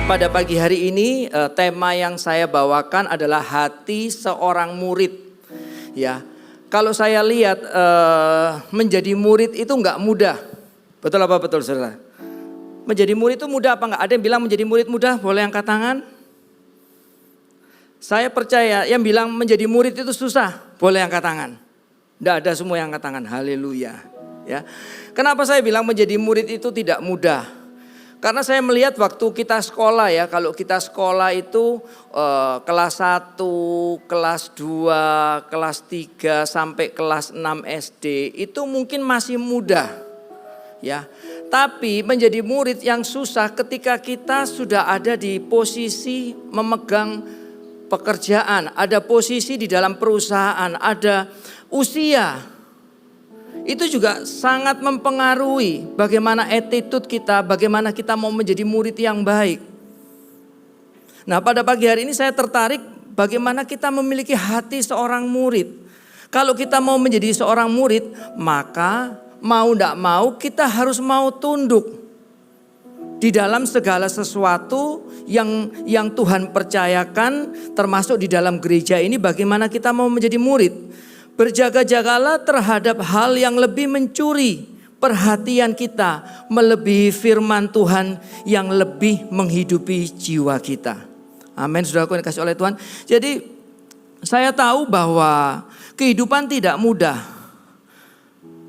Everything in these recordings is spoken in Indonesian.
Pada pagi hari ini tema yang saya bawakan adalah hati seorang murid. Ya, kalau saya lihat menjadi murid itu nggak mudah. Betul apa betul saudara? Menjadi murid itu mudah apa nggak? Ada yang bilang menjadi murid mudah, boleh angkat tangan. Saya percaya yang bilang menjadi murid itu susah, boleh angkat tangan. Tidak ada semua yang angkat tangan, haleluya. Ya, kenapa saya bilang menjadi murid itu tidak mudah? Karena saya melihat waktu kita sekolah ya, kalau kita sekolah itu kelas 1, kelas 2, kelas 3 sampai kelas 6 SD itu mungkin masih mudah. Ya. Tapi menjadi murid yang susah ketika kita sudah ada di posisi memegang pekerjaan, ada posisi di dalam perusahaan, ada usia. Itu juga sangat mempengaruhi bagaimana attitude kita, bagaimana kita mau menjadi murid yang baik. Nah, pada pagi hari ini saya tertarik bagaimana kita memiliki hati seorang murid. Kalau kita mau menjadi seorang murid, maka mau tidak mau kita harus mau tunduk di dalam segala sesuatu yang Tuhan percayakan, termasuk di dalam gereja ini bagaimana kita mau menjadi murid. Berjaga-jagalah terhadap hal yang lebih mencuri perhatian kita, melebihi firman Tuhan yang lebih menghidupi jiwa kita. Amin, saudaraku yang dikasihi oleh Tuhan. Jadi saya tahu bahwa kehidupan tidak mudah.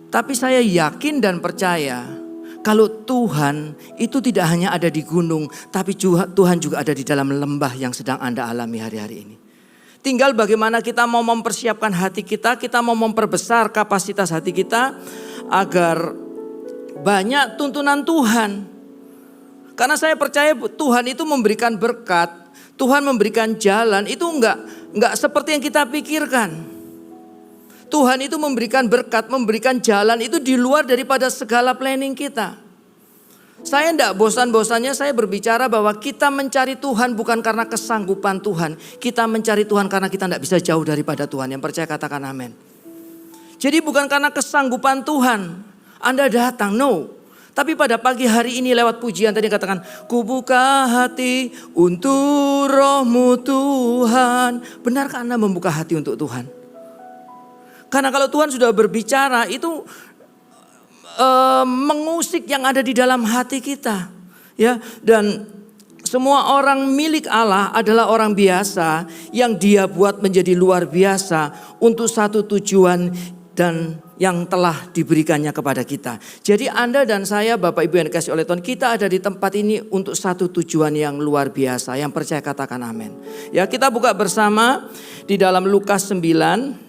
Tapi saya yakin dan percaya kalau Tuhan itu tidak hanya ada di gunung, tapi Tuhan juga ada di dalam lembah yang sedang Anda alami hari-hari ini. Tinggal bagaimana kita mau mempersiapkan hati kita mau memperbesar kapasitas hati kita agar banyak tuntunan Tuhan. Karena saya percaya Tuhan itu memberikan berkat, Tuhan memberikan jalan itu enggak seperti yang kita pikirkan. Tuhan itu memberikan berkat, memberikan jalan itu di luar daripada segala planning kita. Saya tidak bosan-bosannya saya berbicara bahwa kita mencari Tuhan bukan karena kesanggupan Tuhan. Kita mencari Tuhan karena kita tidak bisa jauh daripada Tuhan. Yang percaya katakan amin. Jadi bukan karena kesanggupan Tuhan Anda datang, no. Tapi pada pagi hari ini lewat pujian tadi katakan, ku buka hati untuk roh-Mu Tuhan. Benarkah Anda membuka hati untuk Tuhan? Karena kalau Tuhan sudah berbicara itu mengusik yang ada di dalam hati kita, ya. Dan semua orang milik Allah adalah orang biasa yang Dia buat menjadi luar biasa untuk satu tujuan dan yang telah diberikannya kepada kita. Jadi Anda dan saya, Bapak Ibu yang dikasihi oleh Tuhan, kita ada di tempat ini untuk satu tujuan yang luar biasa. Yang percaya katakan amin. Ya, kita buka bersama di dalam Lukas 9.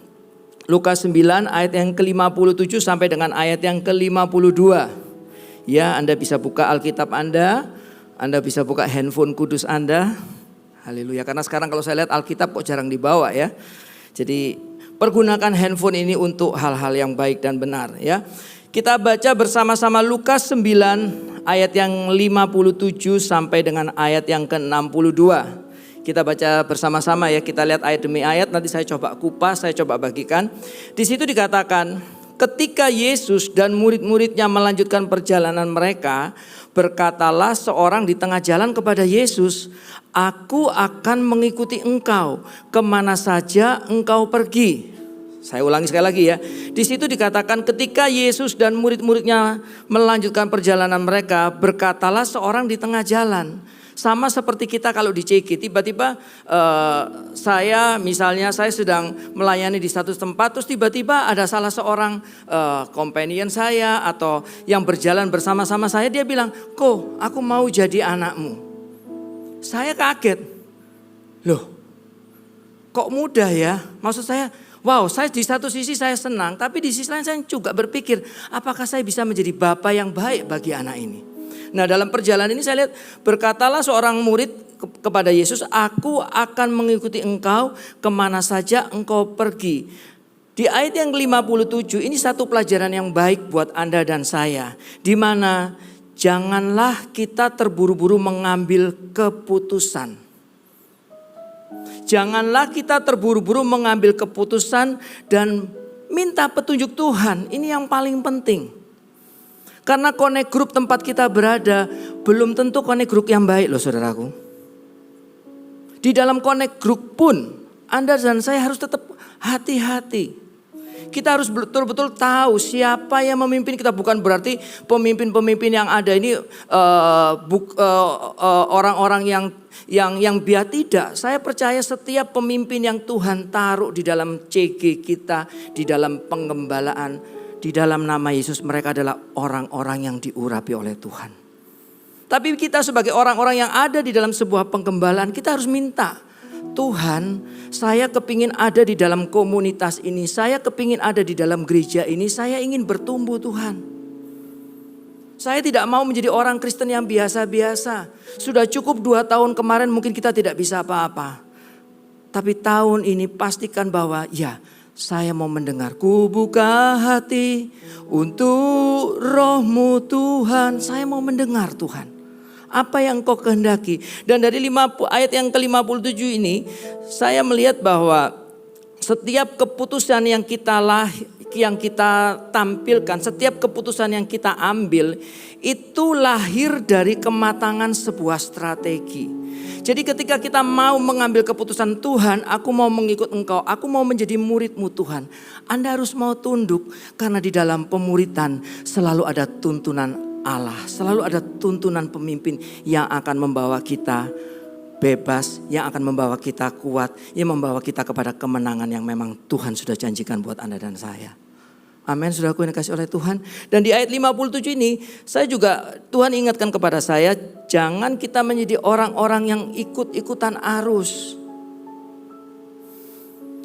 Lukas 9 ayat yang ke-57 sampai dengan ayat yang ke-52. Ya, Anda bisa buka Alkitab Anda bisa buka handphone kudus Anda. Haleluya, karena sekarang kalau saya lihat Alkitab kok jarang dibawa ya. Jadi pergunakan handphone ini untuk hal-hal yang baik dan benar ya. Kita baca bersama-sama Lukas 9 ayat yang 57 sampai dengan ayat yang ke-62. Kita baca bersama-sama ya, kita lihat ayat demi ayat, nanti saya coba kupas, saya coba bagikan. Di situ dikatakan, ketika Yesus dan murid-muridnya melanjutkan perjalanan mereka, berkatalah seorang di tengah jalan kepada Yesus, aku akan mengikuti engkau kemana saja engkau pergi. Saya ulangi sekali lagi ya. Di situ dikatakan ketika Yesus dan murid-muridnya melanjutkan perjalanan mereka, berkatalah seorang di tengah jalan. Sama seperti kita kalau di CG, tiba-tiba saya sedang melayani di satu tempat, terus tiba-tiba ada salah seorang companion saya atau yang berjalan bersama-sama saya, dia bilang, "Ko, aku mau jadi anakmu." Saya kaget, loh kok mudah ya? Maksud saya, wow, saya di satu sisi saya senang, tapi di sisi lain saya juga berpikir, apakah saya bisa menjadi bapak yang baik bagi anak ini? Nah, dalam perjalanan ini saya lihat, berkatalah seorang murid kepada Yesus, aku akan mengikuti engkau kemana saja engkau pergi. Di ayat yang 57 ini satu pelajaran yang baik buat Anda dan saya. Di mana janganlah kita terburu-buru mengambil keputusan. Janganlah kita terburu-buru mengambil keputusan dan minta petunjuk Tuhan. Ini yang paling penting. Karena connect group tempat kita berada belum tentu connect group yang baik loh saudaraku. Di dalam connect group pun Anda dan saya harus tetap hati-hati. Kita harus betul-betul tahu siapa yang memimpin kita. Bukan berarti pemimpin-pemimpin yang ada ini orang-orang yang biar, tidak. Saya percaya setiap pemimpin yang Tuhan taruh di dalam CG kita, di dalam pengembalaan, di dalam nama Yesus, mereka adalah orang-orang yang diurapi oleh Tuhan. Tapi kita sebagai orang-orang yang ada di dalam sebuah penggembalaan, kita harus minta, Tuhan, saya kepingin ada di dalam komunitas ini, saya kepingin ada di dalam gereja ini, saya ingin bertumbuh Tuhan. Saya tidak mau menjadi orang Kristen yang biasa-biasa. Sudah cukup 2 tahun kemarin mungkin kita tidak bisa apa-apa. Tapi tahun ini pastikan bahwa ya, saya mau mendengar. Ku buka hati untuk roh-Mu Tuhan. Saya mau mendengar Tuhan. Apa yang Kau kehendaki. Dan dari ayat yang ke-57 ini saya melihat bahwa setiap keputusan yang kita tampilkan, setiap keputusan yang kita ambil itu lahir dari kematangan sebuah strategi. Jadi ketika kita mau mengambil keputusan, Tuhan, aku mau mengikut Engkau, aku mau menjadi murid-Mu Tuhan. Anda harus mau tunduk karena di dalam pemuridan selalu ada tuntunan Allah, selalu ada tuntunan pemimpin yang akan membawa kita bebas, yang akan membawa kita kuat, yang membawa kita kepada kemenangan yang memang Tuhan sudah janjikan buat Anda dan saya. Amin, saudaraku yang dikasihi oleh Tuhan. Dan di ayat 57 ini, saya juga, Tuhan ingatkan kepada saya, jangan kita menjadi orang-orang yang ikut-ikutan arus.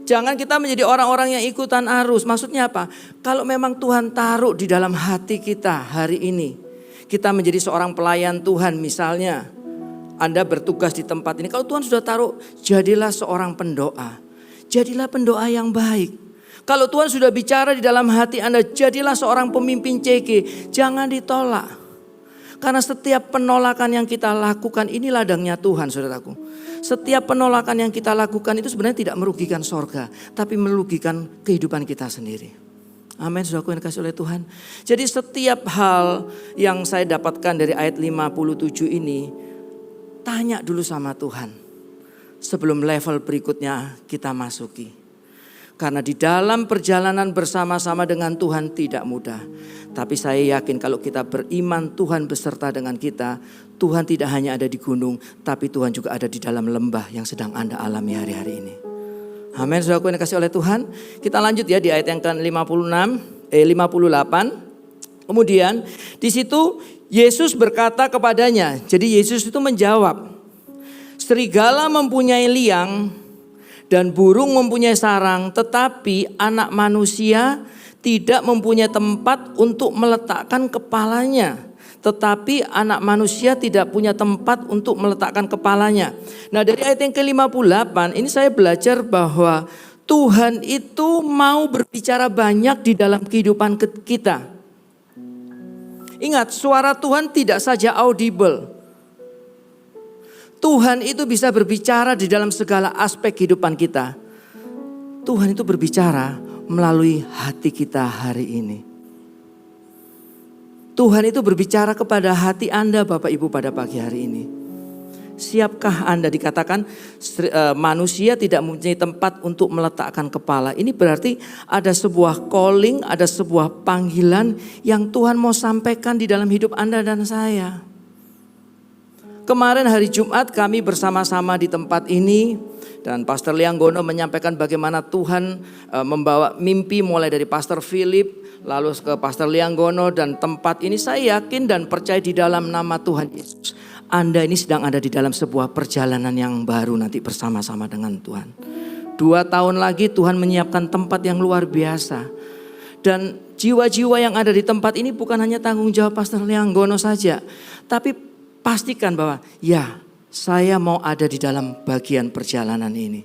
Jangan kita menjadi orang-orang yang ikutan arus. Maksudnya apa? Kalau memang Tuhan taruh di dalam hati kita hari ini, kita menjadi seorang pelayan Tuhan misalnya, Anda bertugas di tempat ini. Kalau Tuhan sudah taruh, jadilah seorang pendoa. Jadilah pendoa yang baik. Kalau Tuhan sudah bicara di dalam hati Anda, jadilah seorang pemimpin CG. Jangan ditolak. Karena setiap penolakan yang kita lakukan, ini ladangnya Tuhan, saudaraku. Setiap penolakan yang kita lakukan itu sebenarnya tidak merugikan sorga, tapi merugikan kehidupan kita sendiri. Amin, saudaraku yang dikasihi oleh Tuhan. Jadi setiap hal yang saya dapatkan dari ayat 57 ini, tanya dulu sama Tuhan sebelum level berikutnya kita masuki. Karena di dalam perjalanan bersama-sama dengan Tuhan tidak mudah. Tapi saya yakin kalau kita beriman Tuhan beserta dengan kita, Tuhan tidak hanya ada di gunung, tapi Tuhan juga ada di dalam lembah yang sedang Anda alami hari-hari ini. Amin, saudaraku yang dikasihi oleh Tuhan. Kita lanjut ya di ayat yang ke-58. Kemudian di situ Yesus berkata kepadanya. Jadi Yesus itu menjawab, serigala mempunyai liang dan burung mempunyai sarang, tetapi anak manusia tidak mempunyai tempat untuk meletakkan kepalanya. Tetapi anak manusia tidak punya tempat untuk meletakkan kepalanya. Nah, dari ayat yang ke-58 ini saya belajar bahwa Tuhan itu mau berbicara banyak di dalam kehidupan kita. Ingat, suara Tuhan tidak saja audible. Tuhan itu bisa berbicara di dalam segala aspek kehidupan kita. Tuhan itu berbicara melalui hati kita hari ini. Tuhan itu berbicara kepada hati Anda Bapak Ibu pada pagi hari ini. Siapkah Anda? Dikatakan manusia tidak mempunyai tempat untuk meletakkan kepala. Ini berarti ada sebuah calling, ada sebuah panggilan yang Tuhan mau sampaikan di dalam hidup Anda dan saya. Kemarin hari Jumat kami bersama-sama di tempat ini. Dan Pastor Lianggono menyampaikan bagaimana Tuhan membawa mimpi mulai dari Pastor Philip, lalu ke Pastor Lianggono, dan tempat ini saya yakin dan percaya di dalam nama Tuhan Yesus. Anda ini sedang ada di dalam sebuah perjalanan yang baru nanti bersama-sama dengan Tuhan. 2 tahun lagi Tuhan menyiapkan tempat yang luar biasa. Dan jiwa-jiwa yang ada di tempat ini bukan hanya tanggung jawab Pastor Lianggono saja. Tapi pastikan bahwa ya, saya mau ada di dalam bagian perjalanan ini.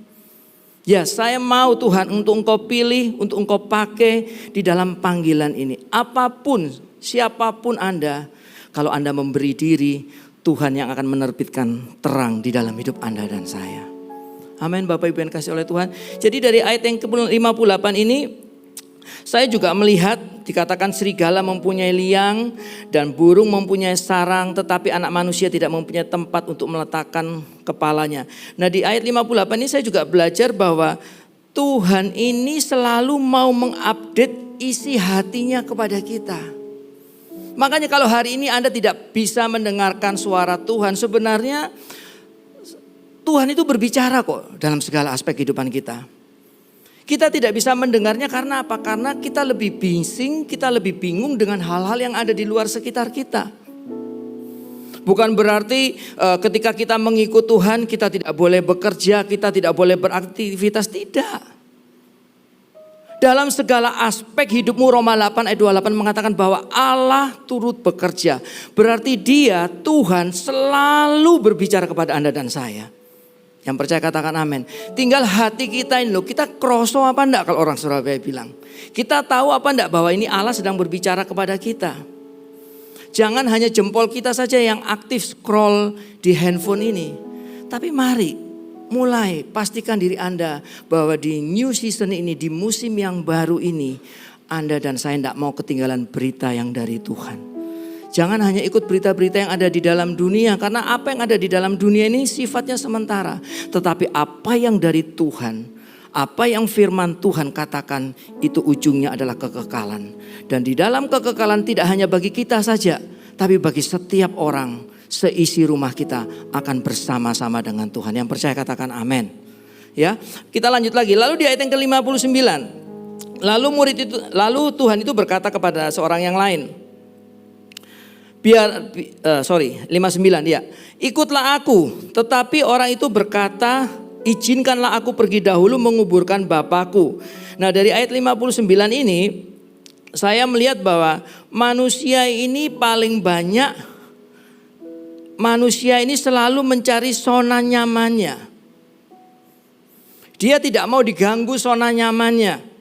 Ya, saya mau Tuhan untuk Engkau pilih, untuk Engkau pakai di dalam panggilan ini. Apapun, siapapun Anda, kalau Anda memberi diri, Tuhan yang akan menerbitkan terang di dalam hidup Anda dan saya. Amin, Bapak Ibu yang kasih oleh Tuhan. Jadi dari ayat yang ke-58 ini, saya juga melihat dikatakan serigala mempunyai liang dan burung mempunyai sarang, tetapi anak manusia tidak mempunyai tempat untuk meletakkan kepalanya. Nah di ayat 58 ini saya juga belajar bahwa Tuhan ini selalu mau mengupdate isi hatinya kepada kita. Makanya kalau hari ini Anda tidak bisa mendengarkan suara Tuhan, sebenarnya Tuhan itu berbicara kok dalam segala aspek kehidupan kita. Kita tidak bisa mendengarnya karena apa? Karena kita lebih bising, kita lebih bingung dengan hal-hal yang ada di luar sekitar kita. Bukan berarti ketika kita mengikut Tuhan kita tidak boleh bekerja, kita tidak boleh beraktivitas, tidak. Dalam segala aspek hidupmu, Roma 8 ayat 28 mengatakan bahwa Allah turut bekerja. Berarti dia, Tuhan selalu berbicara kepada Anda dan saya. Yang percaya katakan amin. Tinggal hati kita ini loh, kita kroso apa enggak kalau orang Surabaya bilang. Kita tahu apa enggak bahwa ini Allah sedang berbicara kepada kita. Jangan hanya jempol kita saja yang aktif scroll di handphone ini. Tapi mari mulai pastikan diri Anda bahwa di new season ini, di musim yang baru ini, Anda dan saya tidak mau ketinggalan berita yang dari Tuhan. Jangan hanya ikut berita-berita yang ada di dalam dunia. Karena apa yang ada di dalam dunia ini sifatnya sementara. Tetapi apa yang dari Tuhan, apa yang firman Tuhan katakan, itu ujungnya adalah kekekalan. Dan di dalam kekekalan tidak hanya bagi kita saja, tapi bagi setiap orang, seisi rumah kita akan bersama-sama dengan Tuhan. Yang percaya katakan amin. Ya, kita lanjut lagi. Lalu di ayat yang ke-59. Lalu Tuhan itu berkata kepada seorang yang lain. 59 ya. Ikutlah aku. Tetapi orang itu berkata, izinkanlah aku pergi dahulu menguburkan bapakku. Nah dari ayat 59 ini saya melihat bahwa manusia ini paling banyak, manusia ini selalu mencari zona nyamannya. Dia tidak mau diganggu zona nyamannya.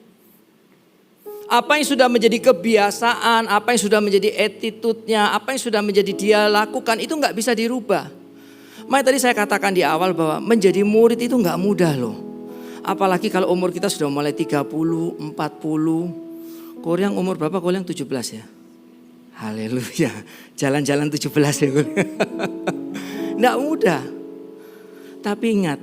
Apa yang sudah menjadi kebiasaan, apa yang sudah menjadi attitude-nya, apa yang sudah menjadi dia lakukan itu nggak bisa dirubah. Makanya tadi saya katakan di awal bahwa menjadi murid itu nggak mudah loh. Apalagi kalau umur kita sudah mulai 30, 40. Koryang umur berapa? Koryang 17 ya. Haleluya. Jalan-jalan 17 ya. Nggak mudah. Tapi ingat,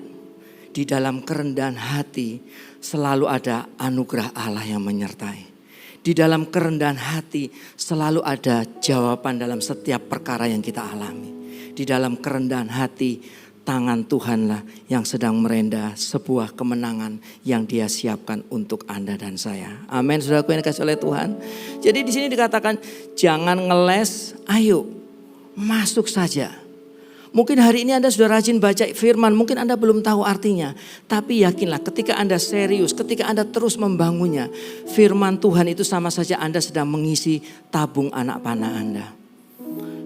di dalam kerendahan hati selalu ada anugerah Allah yang menyertai. Di dalam kerendahan hati selalu ada jawaban dalam setiap perkara yang kita alami. Di dalam kerendahan hati tangan Tuhanlah yang sedang merendah sebuah kemenangan yang Dia siapkan untuk Anda dan saya. Amin, saudaraku yang dikasihi oleh Tuhan. Jadi di sini dikatakan jangan ngeles, ayo masuk saja. Mungkin hari ini Anda sudah rajin baca firman, mungkin Anda belum tahu artinya. Tapi yakinlah ketika Anda serius, ketika Anda terus membangunnya, firman Tuhan itu sama saja Anda sedang mengisi tabung anak panah Anda.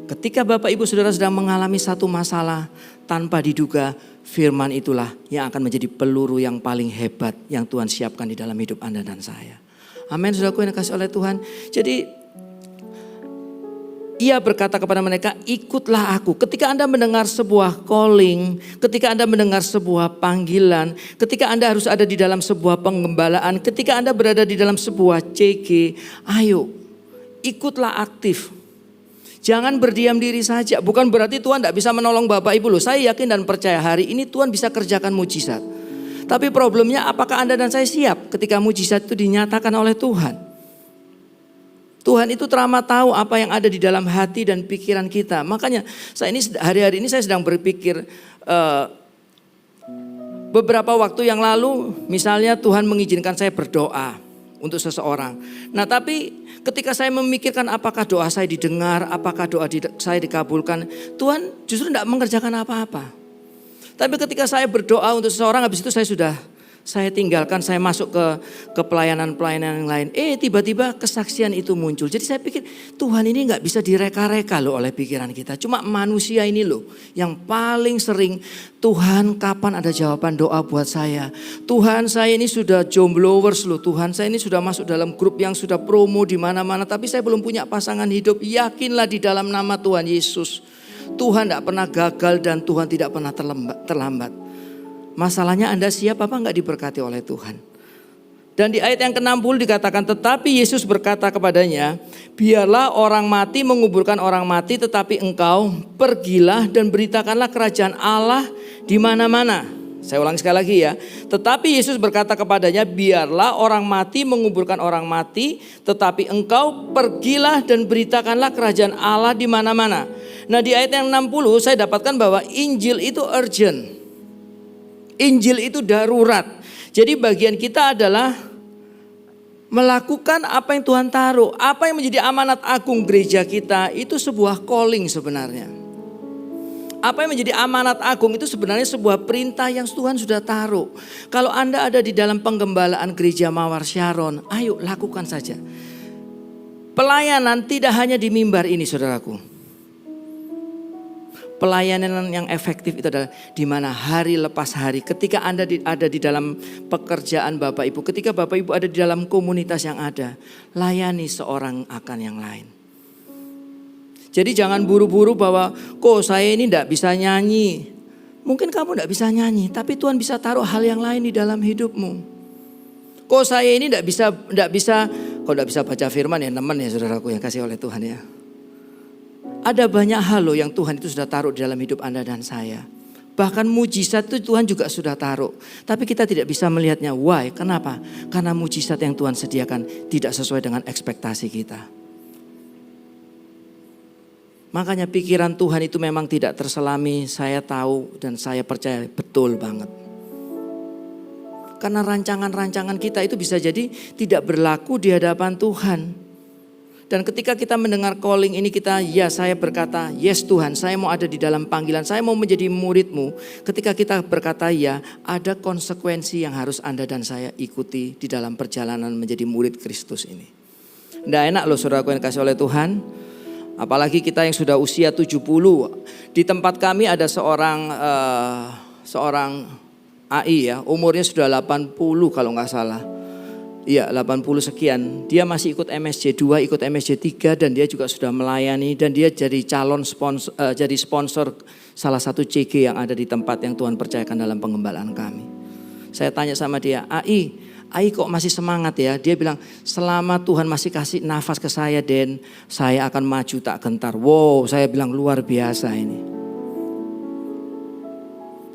Ketika Bapak Ibu Saudara sedang mengalami satu masalah tanpa diduga, firman itulah yang akan menjadi peluru yang paling hebat yang Tuhan siapkan di dalam hidup Anda dan saya. Amin, saudaraku yang dikasihi oleh Tuhan. Jadi Ia berkata kepada mereka, ikutlah aku. Ketika Anda mendengar sebuah calling, ketika Anda mendengar sebuah panggilan, ketika Anda harus ada di dalam sebuah pengembalaan, ketika Anda berada di dalam sebuah CG, ayo ikutlah aktif. Jangan berdiam diri saja. Bukan berarti Tuhan tidak bisa menolong Bapak Ibu loh. Saya yakin dan percaya hari ini Tuhan bisa kerjakan mujizat. Tapi problemnya apakah Anda dan saya siap ketika mujizat itu dinyatakan oleh Tuhan? Tuhan itu teramat tahu apa yang ada di dalam hati dan pikiran kita. Makanya hari-hari ini saya sedang berpikir beberapa waktu yang lalu misalnya Tuhan mengizinkan saya berdoa untuk seseorang. Nah tapi ketika saya memikirkan apakah doa saya didengar, apakah doa saya dikabulkan, Tuhan justru tidak mengerjakan apa-apa. Tapi ketika saya berdoa untuk seseorang, habis itu saya tinggalkan, saya masuk ke pelayanan-pelayanan yang lain. Tiba-tiba kesaksian itu muncul. Jadi saya pikir Tuhan ini gak bisa direka-reka loh oleh pikiran kita. Cuma manusia ini loh yang paling sering, Tuhan kapan ada jawaban doa buat saya. Tuhan saya ini sudah jomblowers loh. Tuhan saya ini sudah masuk dalam grup yang sudah promo di mana-mana. Tapi saya belum punya pasangan hidup. Yakinlah di dalam nama Tuhan Yesus. Tuhan gak pernah gagal dan Tuhan tidak pernah terlambat. Masalahnya Anda siap apa enggak diberkati oleh Tuhan? Dan di ayat yang ke-60 dikatakan, tetapi Yesus berkata kepadanya, biarlah orang mati menguburkan orang mati, tetapi engkau pergilah dan beritakanlah kerajaan Allah di mana-mana. Saya ulang sekali lagi ya. Tetapi Yesus berkata kepadanya, biarlah orang mati menguburkan orang mati, tetapi engkau pergilah dan beritakanlah kerajaan Allah di mana-mana. Nah, di ayat yang 60 saya dapatkan bahwa Injil itu urgent. Injil itu darurat. Jadi bagian kita adalah melakukan apa yang Tuhan taruh. Apa yang menjadi amanat agung gereja kita itu sebuah calling sebenarnya. Apa yang menjadi amanat agung itu sebenarnya sebuah perintah yang Tuhan sudah taruh. Kalau Anda ada di dalam penggembalaan gereja Mawar Sharon, ayo lakukan saja. Pelayanan tidak hanya di mimbar ini, saudaraku. Pelayanan yang efektif itu adalah di mana hari lepas hari, ketika Anda ada di dalam pekerjaan Bapak Ibu, ketika Bapak Ibu ada di dalam komunitas yang ada, layani seorang akan yang lain. Jadi jangan buru-buru bahwa kok saya ini tidak bisa nyanyi. Mungkin kamu tidak bisa nyanyi, tapi Tuhan bisa taruh hal yang lain di dalam hidupmu. Kok saya ini tidak bisa baca firman ya, teman ya saudaraku yang kasih oleh Tuhan ya. Ada banyak hal loh yang Tuhan itu sudah taruh di dalam hidup Anda dan saya. Bahkan mujizat itu Tuhan juga sudah taruh. Tapi kita tidak bisa melihatnya. Why? Kenapa? Karena mujizat yang Tuhan sediakan tidak sesuai dengan ekspektasi kita. Makanya pikiran Tuhan itu memang tidak terselami. Saya tahu dan saya percaya betul banget. Karena rancangan-rancangan kita itu bisa jadi tidak berlaku di hadapan Tuhan. Dan ketika kita mendengar calling ini ya saya berkata yes Tuhan, saya mau ada di dalam panggilan, saya mau menjadi murid-Mu. Ketika kita berkata ya, ada konsekuensi yang harus Anda dan saya ikuti di dalam perjalanan menjadi murid Kristus ini. Nggak enak loh saudaraku yang kasih oleh Tuhan. Apalagi kita yang sudah usia 70. Di tempat kami ada seorang AI ya, umurnya sudah 80 kalau nggak salah. Iya 80 sekian, dia masih ikut MSJ 2, ikut MSJ 3 dan dia juga sudah melayani dan dia jadi sponsor salah satu CG yang ada di tempat yang Tuhan percayakan dalam pengembalaan kami. Saya tanya sama dia, AI kok masih semangat ya? Dia bilang selama Tuhan masih kasih nafas ke saya Den, saya akan maju tak gentar. Wow, saya bilang luar biasa ini.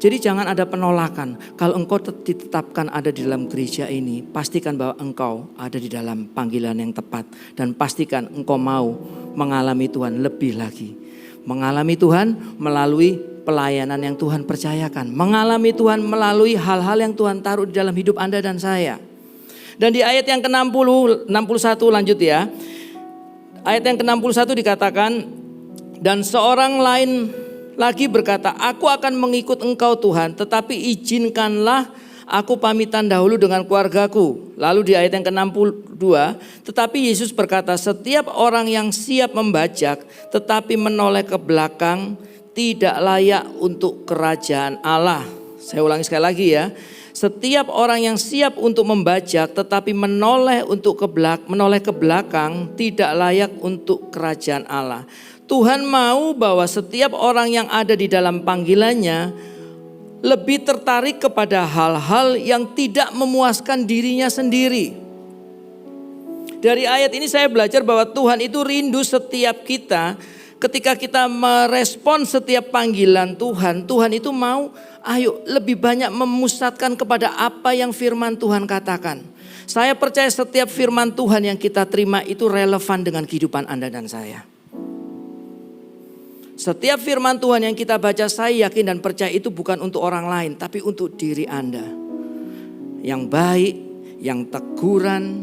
Jadi jangan ada penolakan. Kalau engkau ditetapkan ada di dalam gereja ini, pastikan bahwa engkau ada di dalam panggilan yang tepat. Dan pastikan engkau mau mengalami Tuhan lebih lagi. Mengalami Tuhan melalui pelayanan yang Tuhan percayakan. Mengalami Tuhan melalui hal-hal yang Tuhan taruh di dalam hidup Anda dan saya. Dan di ayat yang ke-61 lanjut ya. Ayat yang ke-61 dikatakan, dan seorang lain lagi berkata, aku akan mengikut engkau Tuhan, tetapi izinkanlah aku pamitan dahulu dengan keluargaku. Lalu di ayat yang ke-62, tetapi Yesus berkata, setiap orang yang siap membajak tetapi menoleh ke belakang tidak layak untuk kerajaan Allah. Saya ulangi sekali lagi ya. Setiap orang yang siap untuk membajak tetapi menoleh ke belakang tidak layak untuk kerajaan Allah. Tuhan mau bahwa setiap orang yang ada di dalam panggilannya lebih tertarik kepada hal-hal yang tidak memuaskan dirinya sendiri. Dari ayat ini saya belajar bahwa Tuhan itu rindu setiap kita. Ketika kita merespon setiap panggilan Tuhan, Tuhan itu mau lebih banyak memusatkan kepada apa yang firman Tuhan katakan. Saya percaya setiap firman Tuhan yang kita terima itu relevan dengan kehidupan Anda dan saya. Setiap firman Tuhan yang kita baca, saya yakin dan percaya itu bukan untuk orang lain, tapi untuk diri Anda. Yang baik, yang teguran,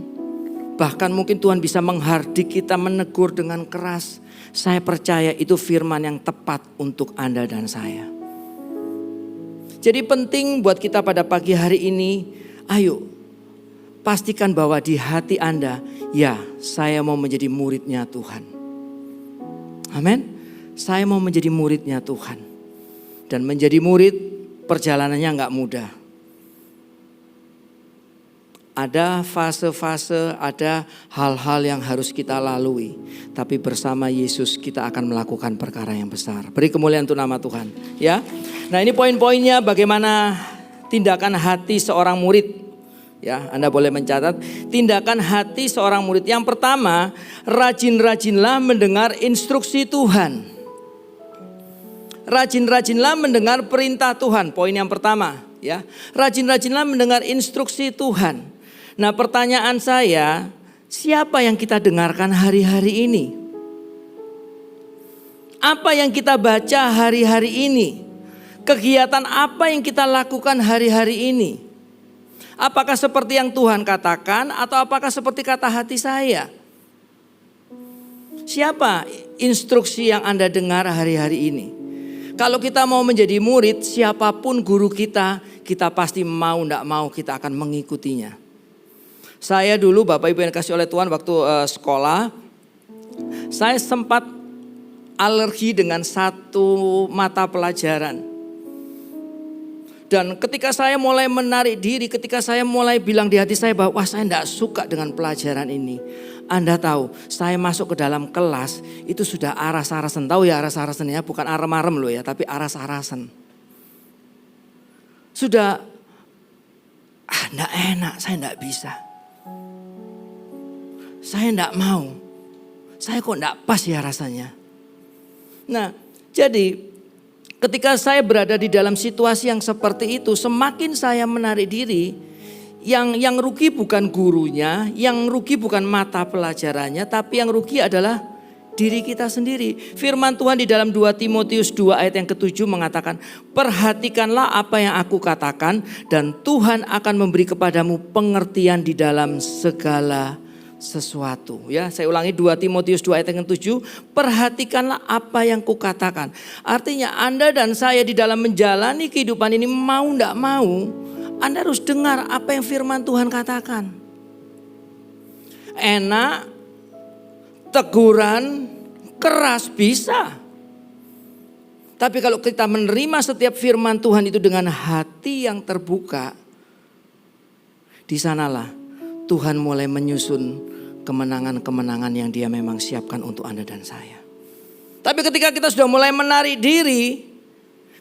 bahkan mungkin Tuhan bisa menghardik kita, menegur dengan keras. Saya percaya itu firman yang tepat untuk Anda dan saya. Jadi penting buat kita pada pagi hari ini, ayo pastikan bahwa di hati Anda, ya saya mau menjadi muridnya Tuhan. Amin. Saya mau menjadi muridnya Tuhan. Dan menjadi murid perjalanannya gak mudah. Ada fase-fase, ada hal-hal yang harus kita lalui. Tapi bersama Yesus kita akan melakukan perkara yang besar. Beri kemuliaan untuk nama Tuhan. Ya. Nah ini poin-poinnya bagaimana tindakan hati seorang murid. Ya, Anda boleh mencatat tindakan hati seorang murid. Yang pertama, rajin-rajinlah mendengar instruksi Tuhan. Rajin-rajinlah mendengar perintah Tuhan. Poin yang pertama, ya. Rajin-rajinlah mendengar instruksi Tuhan. Nah, pertanyaan saya, siapa yang kita dengarkan hari-hari ini? Apa yang kita baca hari-hari ini? Kegiatan apa yang kita lakukan hari-hari ini? Apakah seperti yang Tuhan katakan atau apakah seperti kata hati saya? Siapa instruksi yang Anda dengar hari-hari ini? Kalau kita mau menjadi murid, siapapun guru kita, kita pasti mau tidak mau kita akan mengikutinya. Saya dulu Bapak Ibu yang dikasih oleh Tuhan waktu sekolah, saya sempat alergi dengan satu mata pelajaran. Dan ketika saya mulai menarik diri, ketika saya mulai bilang di hati saya bahwa wah saya tidak suka dengan pelajaran ini. Anda tahu, saya masuk ke dalam kelas itu sudah aras-arasan. Tahu ya aras-arasan ya, bukan arem-arem loh ya, tapi aras-arasan. Sudah, tidak enak, saya tidak bisa. Saya tidak mau, saya kok tidak pas ya rasanya. Nah, jadi ketika saya berada di dalam situasi yang seperti itu, semakin saya menarik diri, yang rugi bukan gurunya, yang rugi bukan mata pelajarannya, tapi yang rugi adalah diri kita sendiri. Firman Tuhan di dalam 2 Timotius 2 ayat yang ke-7 mengatakan, perhatikanlah apa yang aku katakan dan Tuhan akan memberi kepadamu pengertian di dalam segala sesuatu. Ya, saya ulangi 2 Timotius 2 ayat yang ke-7, perhatikanlah apa yang kukatakan. Artinya Anda dan saya di dalam menjalani kehidupan ini mau tidak mau, Anda harus dengar apa yang firman Tuhan katakan. Enak, teguran, keras bisa. Tapi kalau kita menerima setiap firman Tuhan itu dengan hati yang terbuka, di sanalah Tuhan mulai menyusun kemenangan-kemenangan yang Dia memang siapkan untuk Anda dan saya. Tapi ketika kita sudah mulai menarik diri,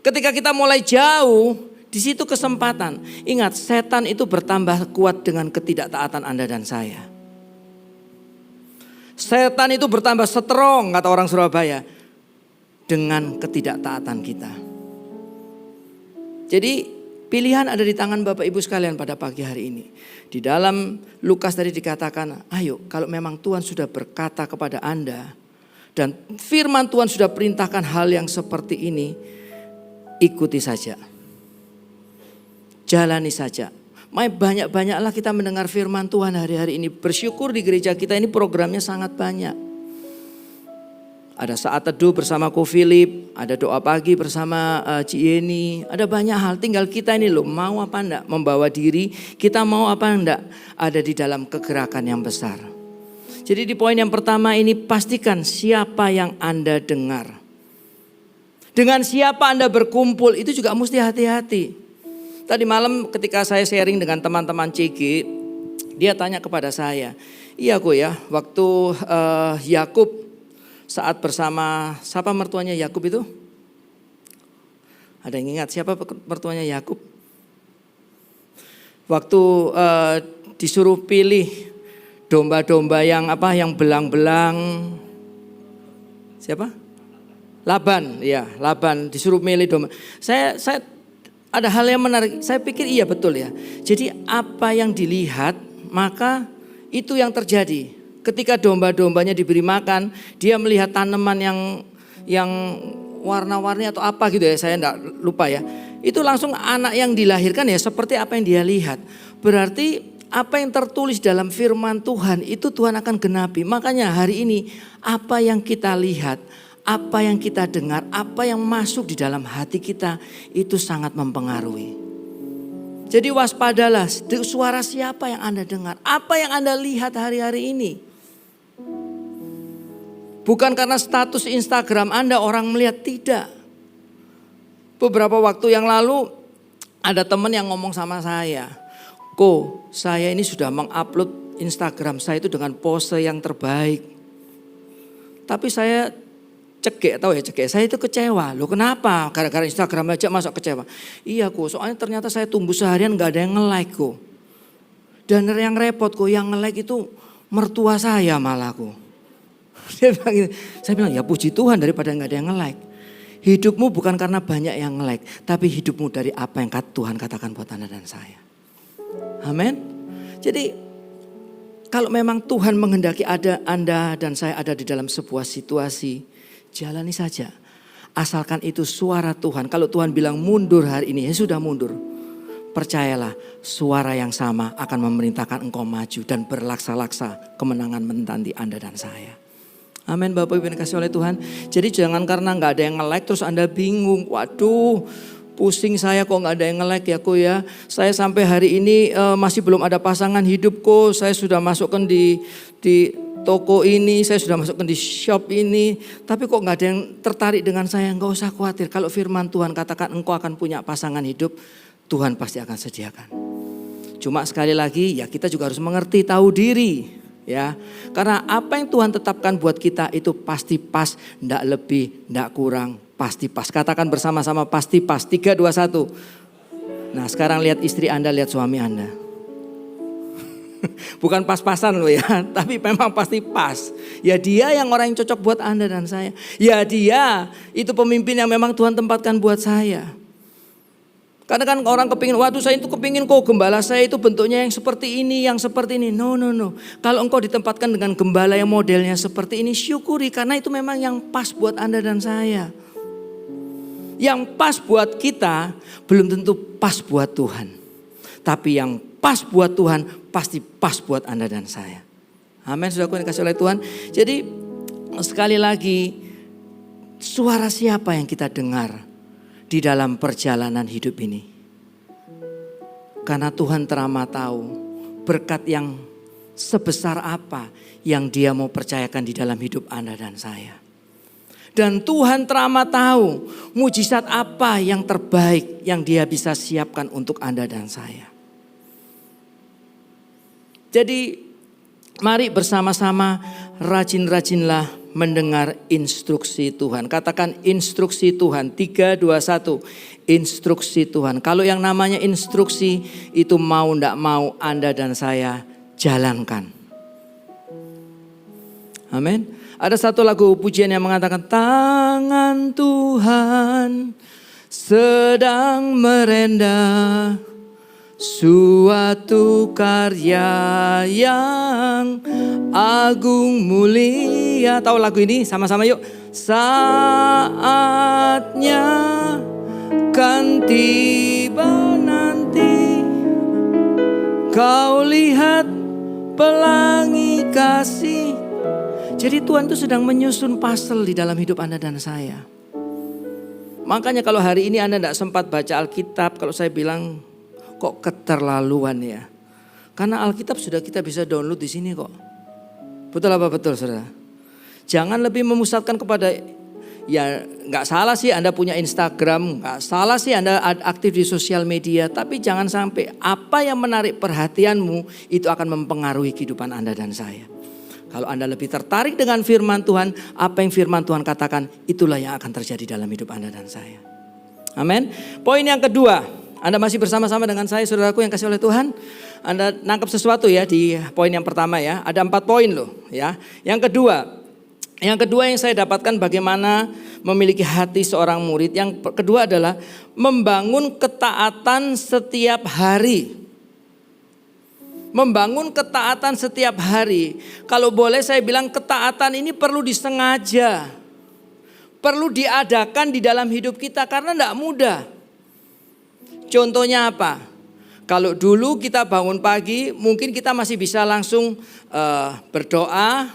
ketika kita mulai jauh, di situ kesempatan. Ingat, setan itu bertambah kuat dengan ketidaktaatan Anda dan saya. Setan itu bertambah strong, kata orang Surabaya, dengan ketidaktaatan kita. Jadi pilihan ada di tangan Bapak Ibu sekalian pada pagi hari ini. Di dalam Lukas tadi dikatakan, ayo kalau memang Tuhan sudah berkata kepada Anda dan firman Tuhan sudah perintahkan hal yang seperti ini, ikuti saja. Jalani saja. Banyak-banyaklah kita mendengar firman Tuhan hari-hari ini. Bersyukur di gereja kita ini programnya sangat banyak. Ada saat teduh bersama Ko Philip, ada doa pagi bersama Ci Yeni, ada banyak hal. Tinggal kita ini loh mau apa enggak membawa diri, kita mau apa enggak ada di dalam kegerakan yang besar. Jadi di poin yang pertama ini pastikan siapa yang Anda dengar. Dengan siapa Anda berkumpul itu juga mesti hati-hati. Tadi malam ketika saya sharing dengan teman-teman CG, dia tanya kepada saya, iya Ko ya waktu Yakub saat bersama, siapa mertuanya Yakub itu? Ada yang ingat siapa mertuanya Yakub? Waktu disuruh pilih domba-domba yang apa, yang belang-belang, siapa? Laban, ya Laban disuruh milih domba. Saya ada hal yang menarik, saya pikir iya betul ya. Jadi apa yang dilihat maka itu yang terjadi. Ketika domba-dombanya diberi makan, dia melihat tanaman yang warna-warni atau apa gitu ya, saya enggak lupa ya. Itu langsung anak yang dilahirkan ya seperti apa yang dia lihat. Berarti apa yang tertulis dalam firman Tuhan itu Tuhan akan genapi. Makanya hari ini apa yang kita lihat, apa yang kita dengar, apa yang masuk di dalam hati kita itu sangat mempengaruhi. Jadi waspadalah, suara siapa yang Anda dengar, apa yang Anda lihat hari-hari ini. Bukan karena status Instagram Anda orang melihat, tidak. Beberapa waktu yang lalu ada teman yang ngomong sama saya, Ko, saya ini sudah mengupload Instagram saya itu dengan pose yang terbaik. Tapi saya cekek, tahu ya cekek, saya itu kecewa. Loh kenapa? Gara-gara Instagram aja masuk kecewa. Iya Ko, soalnya ternyata saya tumbuh seharian gak ada yang nge-like Ko. Dan yang repot kok, yang nge-like itu mertua saya malah kok. Dia bilang gini, saya bilang ya puji Tuhan daripada nggak ada yang nge-like. Hidupmu bukan karena banyak yang nge-like, tapi hidupmu dari apa yang Tuhan katakan buat Anda dan saya. Amin. Jadi kalau memang Tuhan menghendaki Anda dan saya ada di dalam sebuah situasi, jalani saja. Asalkan itu suara Tuhan. Kalau Tuhan bilang mundur hari ini, ya sudah mundur. Percayalah, suara yang sama akan memerintahkan engkau maju dan berlaksa-laksa kemenangan menanti Anda dan saya. Amin, Bapak Ibu yang dikasihi oleh Tuhan. Jadi jangan karena nggak ada yang nge-like terus Anda bingung. Waduh, pusing saya kok nggak ada yang nge-like ya kok ya. Saya sampai hari ini masih belum ada pasangan hidup kok. Saya sudah masukkan di toko ini, saya sudah masukkan di shop ini. Tapi kok nggak ada yang tertarik dengan saya. Nggak usah khawatir. Kalau firman Tuhan katakan engkau akan punya pasangan hidup, Tuhan pasti akan sediakan. Cuma sekali lagi ya kita juga harus mengerti, tahu diri ya. Karena apa yang Tuhan tetapkan buat kita itu pasti pas, enggak lebih, enggak kurang, pasti pas. Katakan bersama-sama pasti pas. 3, 2, 1. Nah sekarang lihat istri Anda, lihat suami Anda. Bukan pas-pasan loh ya, tapi memang pasti pas. Ya dia yang orang yang cocok buat Anda dan saya. Ya dia itu pemimpin yang memang Tuhan tempatkan buat saya. Karena kan orang kepingin, waduh saya itu kepingin kok gembala saya itu bentuknya yang seperti ini, yang seperti ini. No. Kalau engkau ditempatkan dengan gembala yang modelnya seperti ini, syukuri karena itu memang yang pas buat Anda dan saya. Yang pas buat kita belum tentu pas buat Tuhan. Tapi yang pas buat Tuhan pasti pas buat Anda dan saya. Amin, saudaraku yang dikasihi oleh Tuhan. Jadi sekali lagi, suara siapa yang kita dengar di dalam perjalanan hidup ini? Karena Tuhan teramat tahu berkat yang sebesar apa yang Dia mau percayakan di dalam hidup Anda dan saya. Dan Tuhan teramat tahu mujizat apa yang terbaik yang Dia bisa siapkan untuk Anda dan saya. Jadi mari bersama-sama rajin-rajinlah mendengar instruksi Tuhan. Katakan instruksi Tuhan. 3, 2, 1. Instruksi Tuhan. Kalau yang namanya instruksi itu mau ndak mau Anda dan saya jalankan. Amin. Ada satu lagu pujian yang mengatakan tangan Tuhan sedang merendah suatu karya yang agung mulia. Tahu lagu ini? Sama-sama yuk. Saatnya kan tiba nanti, kau lihat pelangi kasih. Jadi Tuhan itu sedang menyusun puzzle di dalam hidup Anda dan saya. Makanya kalau hari ini Anda tidak sempat baca Alkitab, kalau saya bilang kok keterlaluan ya. Karena Alkitab sudah kita bisa download di sini kok. Betul apa betul saudara? Jangan lebih memusatkan kepada, ya nggak salah sih Anda punya Instagram, nggak salah sih Anda aktif di sosial media. Tapi jangan sampai apa yang menarik perhatianmu itu akan mempengaruhi kehidupan Anda dan saya. Kalau Anda lebih tertarik dengan firman Tuhan, apa yang firman Tuhan katakan, itulah yang akan terjadi dalam hidup Anda dan saya. Amin. Poin yang kedua. Anda masih bersama-sama dengan saya saudaraku yang kasih oleh Tuhan. Anda nangkap sesuatu ya di poin yang pertama ya. Ada 4 poin loh ya. Yang kedua yang saya dapatkan bagaimana memiliki hati seorang murid. Yang kedua adalah membangun ketaatan setiap hari. Membangun ketaatan setiap hari. Kalau boleh saya bilang ketaatan ini perlu disengaja. Perlu diadakan di dalam hidup kita karena tidak mudah. Contohnya apa? Kalau dulu kita bangun pagi mungkin kita masih bisa langsung berdoa,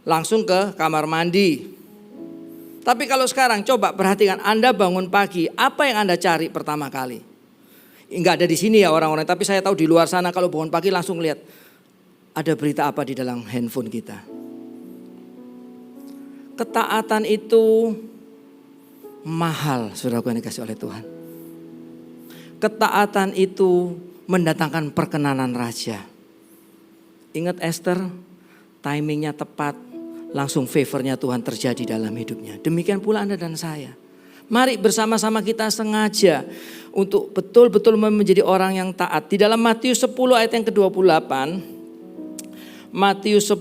langsung ke kamar mandi. Tapi kalau sekarang coba perhatikan Anda bangun pagi, apa yang Anda cari pertama kali? Enggak ada di sini ya orang-orang, tapi saya tahu di luar sana kalau bangun pagi langsung lihat ada berita apa di dalam handphone kita. Ketaatan itu mahal, saudaraku yang dikasihi oleh Tuhan. Ketaatan itu mendatangkan perkenanan raja. Ingat Esther, timingnya tepat, langsung favornya Tuhan terjadi dalam hidupnya. Demikian pula Anda dan saya. Mari bersama-sama kita sengaja untuk betul-betul menjadi orang yang taat. Di dalam Matius 10 ayat yang ke-28, Matius 10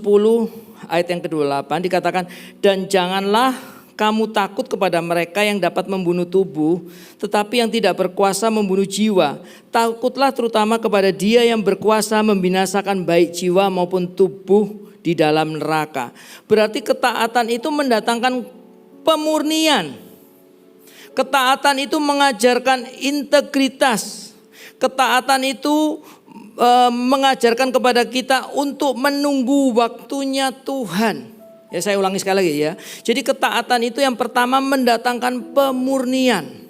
ayat yang ke-28 dikatakan, dan janganlah kamu takut kepada mereka yang dapat membunuh tubuh, tetapi yang tidak berkuasa membunuh jiwa. Takutlah terutama kepada Dia yang berkuasa membinasakan baik jiwa maupun tubuh di dalam neraka. Berarti ketaatan itu mendatangkan pemurnian. Ketaatan itu mengajarkan integritas. Ketaatan itu mengajarkan kepada kita untuk menunggu waktunya Tuhan. Ya, saya ulangi sekali lagi ya. Jadi ketaatan itu yang pertama mendatangkan pemurnian.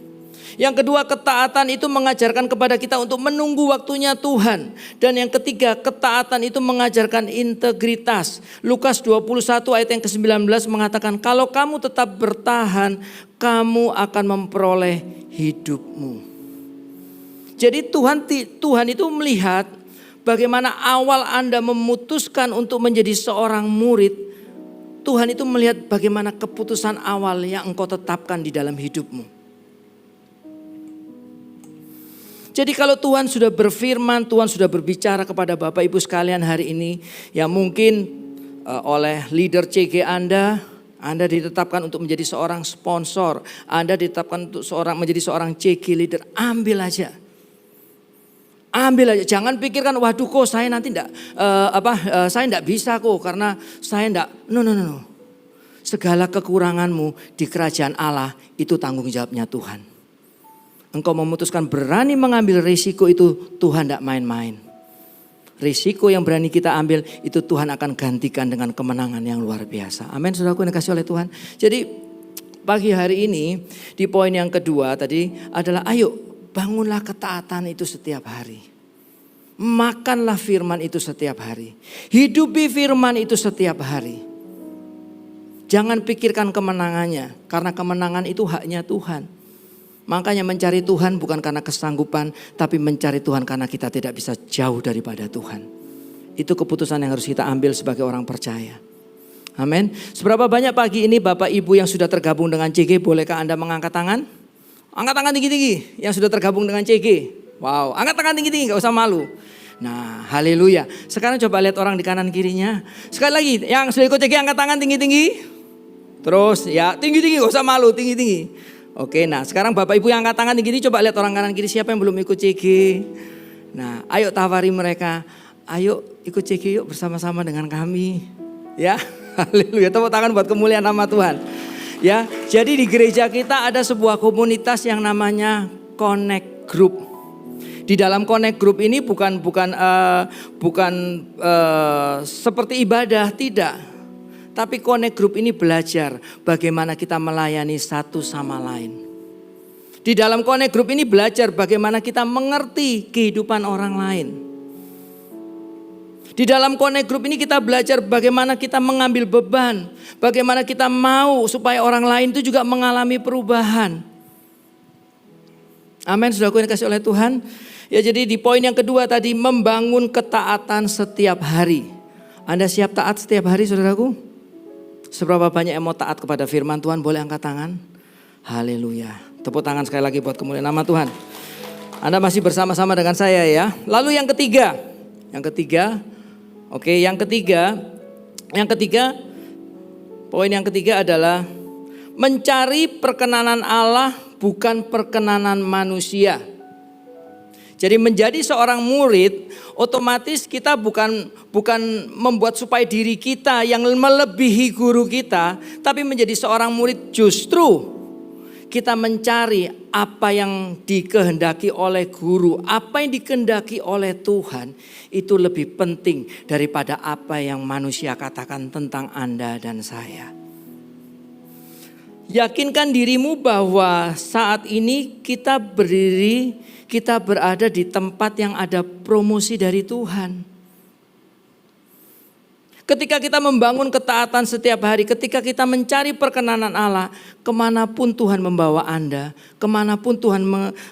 Yang kedua, ketaatan itu mengajarkan kepada kita untuk menunggu waktunya Tuhan. Dan yang ketiga, ketaatan itu mengajarkan integritas. Lukas 21 ayat yang ke-19 mengatakan, kalau kamu tetap bertahan, kamu akan memperoleh hidupmu. Jadi Tuhan itu melihat bagaimana awal Anda memutuskan untuk menjadi seorang murid. Tuhan itu melihat bagaimana keputusan awal yang engkau tetapkan di dalam hidupmu. Jadi kalau Tuhan sudah berfirman, Tuhan sudah berbicara kepada Bapak Ibu sekalian hari ini, yang mungkin oleh leader CG Anda ditetapkan untuk menjadi seorang sponsor, Anda ditetapkan untuk menjadi seorang CG leader, ambil aja. Ambil aja, jangan pikirkan waduh kok saya nanti saya enggak bisa kok karena saya enggak. No. Segala kekuranganmu di kerajaan Allah itu tanggung jawabnya Tuhan. Engkau memutuskan berani mengambil risiko itu, Tuhan tidak main-main. Risiko yang berani kita ambil itu Tuhan akan gantikan dengan kemenangan yang luar biasa. Amin, saudaraku yang dikasihi oleh Tuhan. Jadi pagi hari ini di poin yang kedua tadi adalah ayo bangunlah ketaatan itu setiap hari. Makanlah firman itu setiap hari. Hidupi firman itu setiap hari. Jangan pikirkan kemenangannya, karena kemenangan itu haknya Tuhan. Makanya mencari Tuhan bukan karena kesanggupan, tapi mencari Tuhan karena kita tidak bisa jauh daripada Tuhan. Itu keputusan yang harus kita ambil sebagai orang percaya. Amin. Seberapa banyak pagi ini Bapak Ibu yang sudah tergabung dengan CG, bolehkah Anda mengangkat tangan? Angkat tangan tinggi-tinggi yang sudah tergabung dengan CG. Wow, angkat tangan tinggi-tinggi, gak usah malu. Nah, haleluya. Sekarang coba lihat orang di kanan kirinya. Sekali lagi, yang sudah ikut CG angkat tangan tinggi-tinggi. Terus ya tinggi-tinggi, gak usah malu, tinggi-tinggi. Oke, nah sekarang Bapak Ibu yang angkat tangan tinggi, coba lihat orang kanan kiri siapa yang belum ikut CG. Nah, ayo tawari mereka, ayo ikut CG yuk bersama-sama dengan kami. Ya, haleluya, tepuk tangan buat kemuliaan nama Tuhan. Ya, jadi di gereja kita ada sebuah komunitas yang namanya Connect Group. Di dalam Connect Group ini bukan seperti ibadah, tidak. Tapi Connect Group ini belajar bagaimana kita melayani satu sama lain. Di dalam Connect Group ini belajar bagaimana kita mengerti kehidupan orang lain. Di dalam Connect Group ini kita belajar bagaimana kita mengambil beban. Bagaimana kita mau supaya orang lain itu juga mengalami perubahan. Amin, saudaraku yang dikasihi oleh Tuhan. Ya, jadi di poin yang kedua tadi, membangun ketaatan setiap hari. Anda siap taat setiap hari, saudaraku? Seberapa banyak yang mau taat kepada firman Tuhan, boleh angkat tangan. Haleluya. Tepuk tangan sekali lagi buat kemuliaan nama Tuhan. Anda masih bersama-sama dengan saya ya. Lalu yang ketiga, poin yang ketiga adalah mencari perkenanan Allah bukan perkenanan manusia. Jadi menjadi seorang murid, otomatis kita bukan membuat supaya diri kita yang melebihi guru kita, tapi menjadi seorang murid justru kita mencari apa yang dikehendaki oleh guru, apa yang dikehendaki oleh Tuhan, itu lebih penting daripada apa yang manusia katakan tentang Anda dan saya. Yakinkan dirimu bahwa saat ini kita berdiri, kita berada di tempat yang ada promosi dari Tuhan. Ketika kita membangun ketaatan setiap hari, ketika kita mencari perkenanan Allah, kemanapun Tuhan membawa Anda, kemanapun Tuhan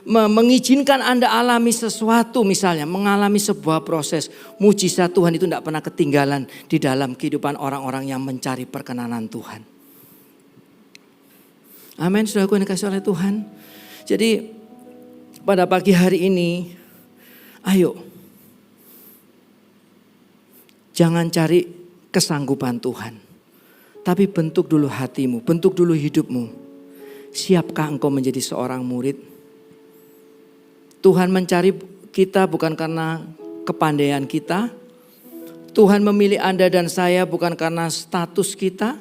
mengizinkan Anda alami sesuatu, misalnya mengalami sebuah proses, mujizat Tuhan itu tidak pernah ketinggalan di dalam kehidupan orang-orang yang mencari perkenanan Tuhan. Amin, saudaraku yang dikasihi oleh Tuhan. Jadi pada pagi hari ini, ayo. Jangan cari kesanggupan Tuhan. Tapi bentuk dulu hatimu, bentuk dulu hidupmu. Siapkah engkau menjadi seorang murid? Tuhan mencari kita bukan karena kepandaian kita. Tuhan memilih Anda dan saya bukan karena status kita.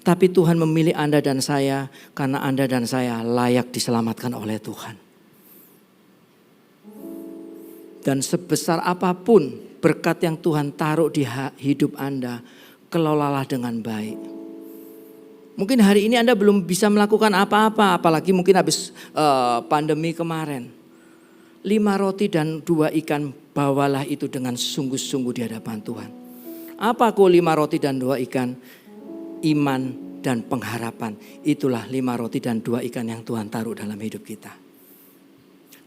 Tapi Tuhan memilih Anda dan saya karena Anda dan saya layak diselamatkan oleh Tuhan. Dan sebesar apapun berkat yang Tuhan taruh di hidup Anda, kelolalah dengan baik. Mungkin hari ini Anda belum bisa melakukan apa-apa, apalagi mungkin habis pandemi kemarin. 5 roti dan 2 ikan, bawalah itu dengan sungguh-sungguh di hadapan Tuhan. Apa kok 5 roti dan 2 ikan? Iman dan pengharapan. Itulah 5 roti dan 2 ikan yang Tuhan taruh dalam hidup kita.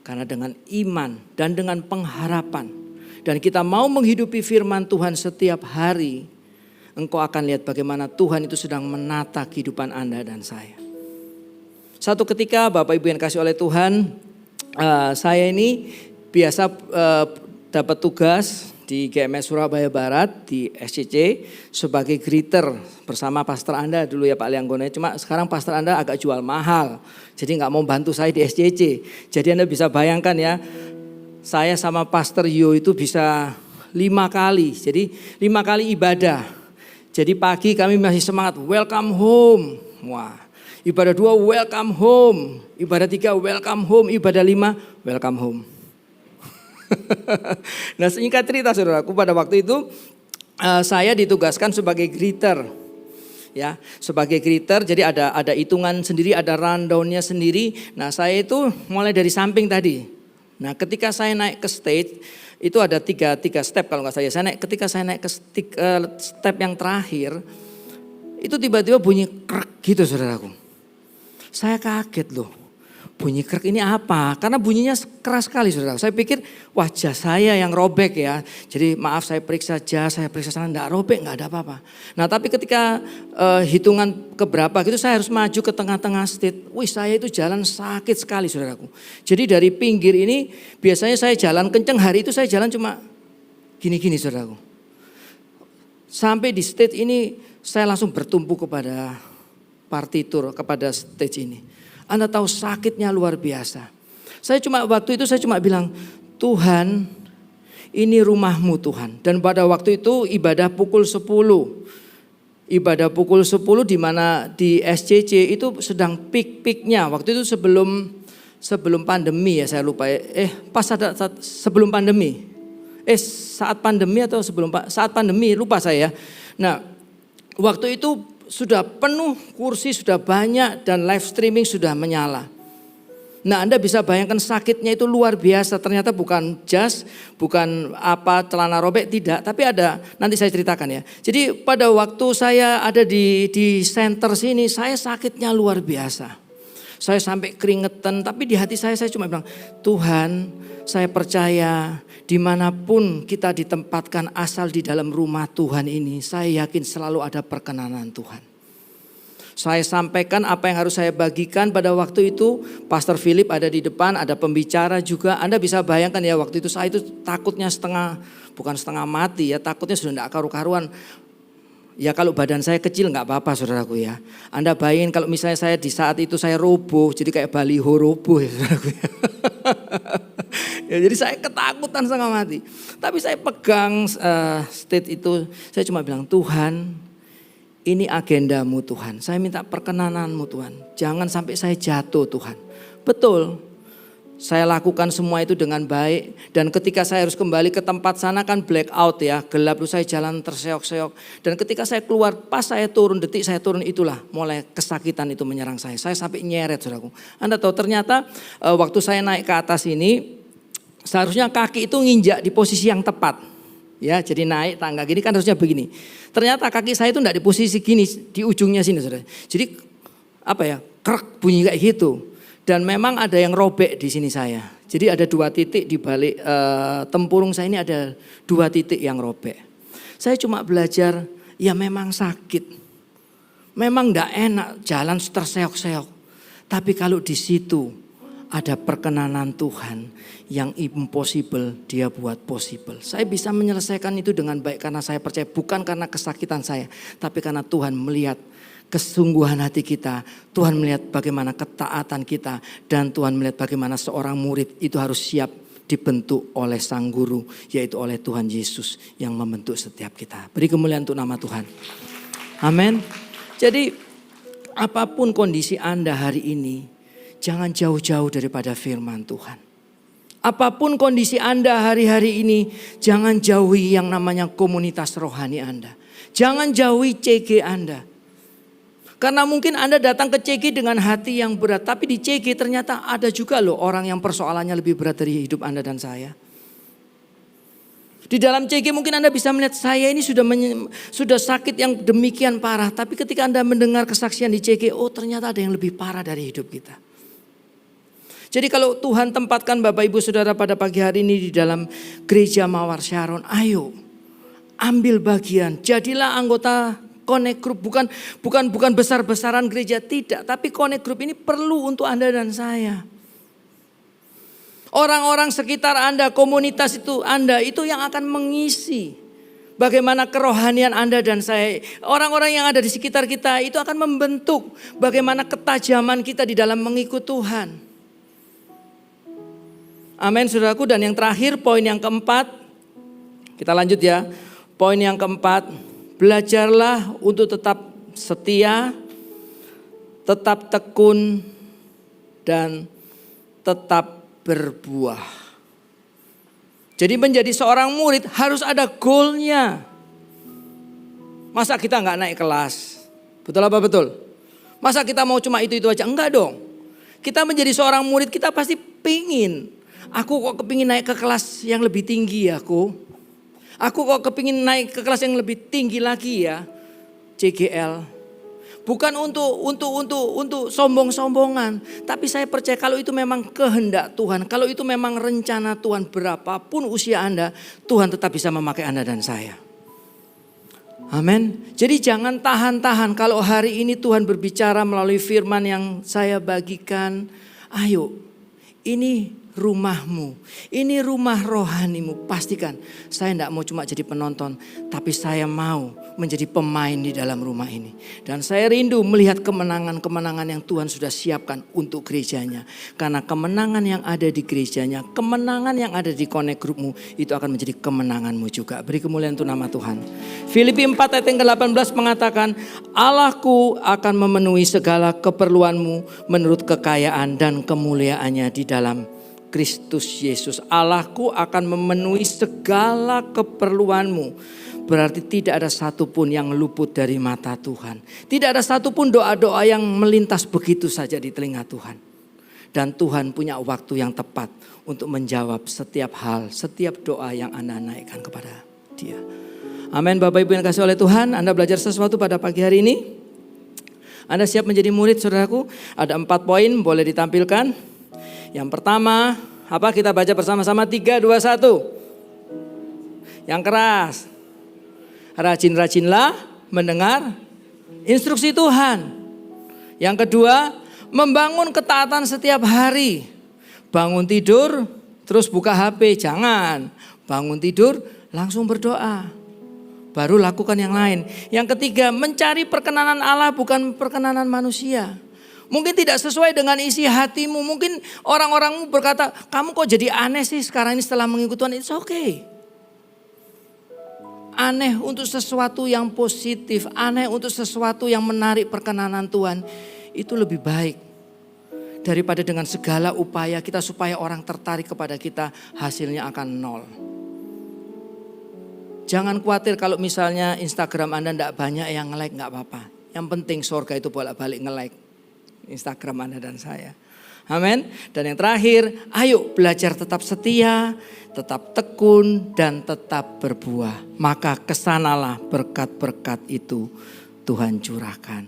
Karena dengan iman dan dengan pengharapan, dan kita mau menghidupi firman Tuhan setiap hari, engkau akan lihat bagaimana Tuhan itu sedang menata kehidupan Anda dan saya. Satu ketika Bapak Ibu yang kasih oleh Tuhan, saya ini biasa dapat tugas di GMS Surabaya Barat di SCC sebagai greeter bersama pastor Anda dulu ya Pak Lianggono. Cuma sekarang pastor Anda agak jual mahal, jadi nggak mau bantu saya di SCC. Jadi Anda bisa bayangkan ya, saya sama pastor Yo itu bisa 5 kali, jadi 5 kali ibadah. Jadi pagi kami masih semangat, welcome home. Wah, ibadah 2 welcome home, ibadah 3 welcome home, ibadah 5 welcome home. Nah singkat cerita saudaraku, pada waktu itu saya ditugaskan sebagai greeter. Ya, sebagai greeter, jadi ada hitungan sendiri, ada rundownnya sendiri. Nah saya itu mulai dari samping tadi. Nah ketika saya naik ke stage, itu ada tiga step kalau nggak saya. Ketika saya naik ke step yang terakhir, itu tiba-tiba bunyi krek gitu saudaraku. Saya kaget loh. Bunyi krek ini apa? Karena bunyinya keras sekali saudara. Saya pikir wajah saya yang robek ya. Jadi maaf saya periksa jas, saya periksa sana, enggak robek, enggak ada apa-apa. Nah tapi ketika hitungan keberapa gitu saya harus maju ke tengah-tengah stage. Wih saya itu jalan sakit sekali saudaraku. Jadi dari pinggir ini biasanya saya jalan kenceng, hari itu saya jalan cuma gini-gini saudaraku. Sampai di stage ini saya langsung bertumpu kepada partitur, kepada stage ini. Anda tahu sakitnya luar biasa. Waktu itu saya cuma bilang, Tuhan ini rumahmu Tuhan. Dan pada waktu itu ibadah pukul 10. Ibadah pukul 10 di mana di SCC itu sedang peak-peaknya. Waktu itu sebelum pandemi ya saya lupa. Sebelum pandemi. Saat pandemi atau saat pandemi lupa saya. Nah waktu itu sudah penuh, kursi sudah banyak dan live streaming sudah menyala. Nah Anda bisa bayangkan sakitnya itu luar biasa. Ternyata bukan jas, bukan celana robek, tidak. Tapi ada, nanti saya ceritakan ya. Jadi pada waktu saya ada di center sini, saya sakitnya luar biasa. Saya sampai keringetan, tapi di hati saya cuma bilang, Tuhan saya percaya dimanapun kita ditempatkan asal di dalam rumah Tuhan ini, saya yakin selalu ada perkenanan Tuhan. Saya sampaikan apa yang harus saya bagikan pada waktu itu. Pastor Philip ada di depan, ada pembicara juga. Anda bisa bayangkan ya waktu itu saya itu takutnya bukan setengah mati ya, takutnya sudah tidak karu-karuan. Ya kalau badan saya kecil nggak apa-apa saudaraku ya. Anda bayangin kalau misalnya saya di saat itu saya roboh, jadi kayak baliho roboh ya saudaraku ya. Ya jadi saya ketakutan setengah mati. Tapi saya pegang state itu, saya cuma bilang Tuhan ini agendamu Tuhan. Saya minta perkenananmu Tuhan. Jangan sampai saya jatuh Tuhan. Betul. Saya lakukan semua itu dengan baik. Dan ketika saya harus kembali ke tempat sana kan blackout ya. Gelap lu saya jalan terseok-seok. Dan ketika saya keluar pas saya turun, detik saya turun itulah mulai kesakitan itu menyerang saya. Saya sampai nyeret saudaraku. Anda tahu ternyata waktu saya naik ke atas ini seharusnya kaki itu nginjak di posisi yang tepat. Ya jadi naik tangga gini kan harusnya begini. Ternyata kaki saya itu enggak di posisi gini di ujungnya sini saudara. Jadi krek bunyi kayak gitu. Dan memang ada yang robek di sini saya. Jadi ada 2 titik di balik tempurung saya ini ada 2 titik yang robek. Saya cuma belajar ya memang sakit. Memang enggak enak jalan terseok-seok. Tapi kalau di situ ada perkenanan Tuhan yang impossible dia buat possible. Saya bisa menyelesaikan itu dengan baik karena saya percaya, bukan karena kesakitan saya, tapi karena Tuhan melihat kesungguhan hati kita. Tuhan melihat bagaimana ketaatan kita, dan Tuhan melihat bagaimana seorang murid itu harus siap dibentuk oleh sang guru, yaitu oleh Tuhan Yesus yang membentuk setiap kita. Beri kemuliaan untuk nama Tuhan. Amin. Jadi apapun kondisi Anda hari ini, jangan jauh-jauh daripada firman Tuhan. Apapun kondisi Anda hari-hari ini, jangan jauhi yang namanya komunitas rohani Anda. Jangan jauhi CG Anda. Karena mungkin Anda datang ke CG dengan hati yang berat, tapi di CG ternyata ada juga loh orang yang persoalannya lebih berat dari hidup Anda dan saya. Di dalam CG mungkin Anda bisa melihat saya ini sudah sakit yang demikian parah. Tapi ketika Anda mendengar kesaksian di CG, oh ternyata ada yang lebih parah dari hidup kita. Jadi kalau Tuhan tempatkan Bapak Ibu Saudara pada pagi hari ini di dalam gereja Mawar Sharon, ayo ambil bagian, jadilah anggota Connect Group. Bukan besar-besaran gereja, tidak. Tapi Connect Group ini perlu untuk Anda dan saya. Orang-orang sekitar Anda, komunitas itu Anda, itu yang akan mengisi bagaimana kerohanian Anda dan saya. Orang-orang yang ada di sekitar kita itu akan membentuk bagaimana ketajaman kita di dalam mengikut Tuhan. Amin saudaraku. Dan yang terakhir, poin yang keempat, kita lanjut ya. Poin yang keempat, belajarlah untuk tetap setia, tetap tekun, dan tetap berbuah. Jadi menjadi seorang murid harus ada goalnya. Masa kita nggak naik kelas? Betul apa betul? Masa kita mau cuma itu aja? Enggak dong. Kita menjadi seorang murid, kita pasti pingin. Aku kok kepingin naik ke kelas yang lebih tinggi ya aku. Aku kok kepingin naik ke kelas yang lebih tinggi lagi ya. CGL. Bukan untuk sombong-sombongan. Tapi saya percaya kalau itu memang kehendak Tuhan. Kalau itu memang rencana Tuhan, berapapun usia Anda, Tuhan tetap bisa memakai Anda dan saya. Amin. Jadi jangan tahan-tahan. Kalau hari ini Tuhan berbicara melalui firman yang saya bagikan. Ayo, ini rumahmu, ini rumah rohanimu. Pastikan saya tidak mau cuma jadi penonton, tapi saya mau menjadi pemain di dalam rumah ini. Dan saya rindu melihat kemenangan-kemenangan yang Tuhan sudah siapkan untuk gerejanya. Karena kemenangan yang ada di gerejanya, kemenangan yang ada di Connect Groupmu, itu akan menjadi kemenanganmu juga. Beri kemuliaan untuk nama Tuhan. Filipi 4 ayat yang ke-18 mengatakan, Allahku akan memenuhi segala keperluanmu menurut kekayaan dan kemuliaannya di dalam Kristus Yesus. Allahku akan memenuhi segala keperluanmu. Berarti tidak ada satupun yang luput dari mata Tuhan. Tidak ada satupun doa-doa yang melintas begitu saja di telinga Tuhan. Dan Tuhan punya waktu yang tepat untuk menjawab setiap hal, setiap doa yang Anda naikkan kepada Dia. Amin. Bapak Ibu yang kasih oleh Tuhan, Anda belajar sesuatu pada pagi hari ini? Anda siap menjadi murid saudaraku? Ada 4 poin, boleh ditampilkan. Yang pertama, apa kita baca bersama-sama 3, 2, 1. Yang keras. Rajin-rajinlah mendengar instruksi Tuhan. Yang kedua, membangun ketaatan setiap hari. Bangun tidur, terus buka HP. Jangan. Bangun tidur, langsung berdoa. Baru lakukan yang lain. Yang ketiga, mencari perkenanan Allah bukan perkenanan manusia. Mungkin tidak sesuai dengan isi hatimu. Mungkin orang-orang berkata, kamu kok jadi aneh sih sekarang ini setelah mengikuti Tuhan. It's okay. Aneh untuk sesuatu yang positif. Aneh untuk sesuatu yang menarik perkenanan Tuhan. Itu lebih baik. Daripada dengan segala upaya kita supaya orang tertarik kepada kita. Hasilnya akan 0. Jangan khawatir kalau misalnya Instagram Anda tidak banyak yang nge-like, gak apa-apa. Yang penting surga itu bolak-balik nge-like Instagram Anda dan saya. Amin. Dan yang terakhir, ayo belajar tetap setia, tetap tekun dan tetap berbuah. Maka kesanalah berkat-berkat itu Tuhan curahkan.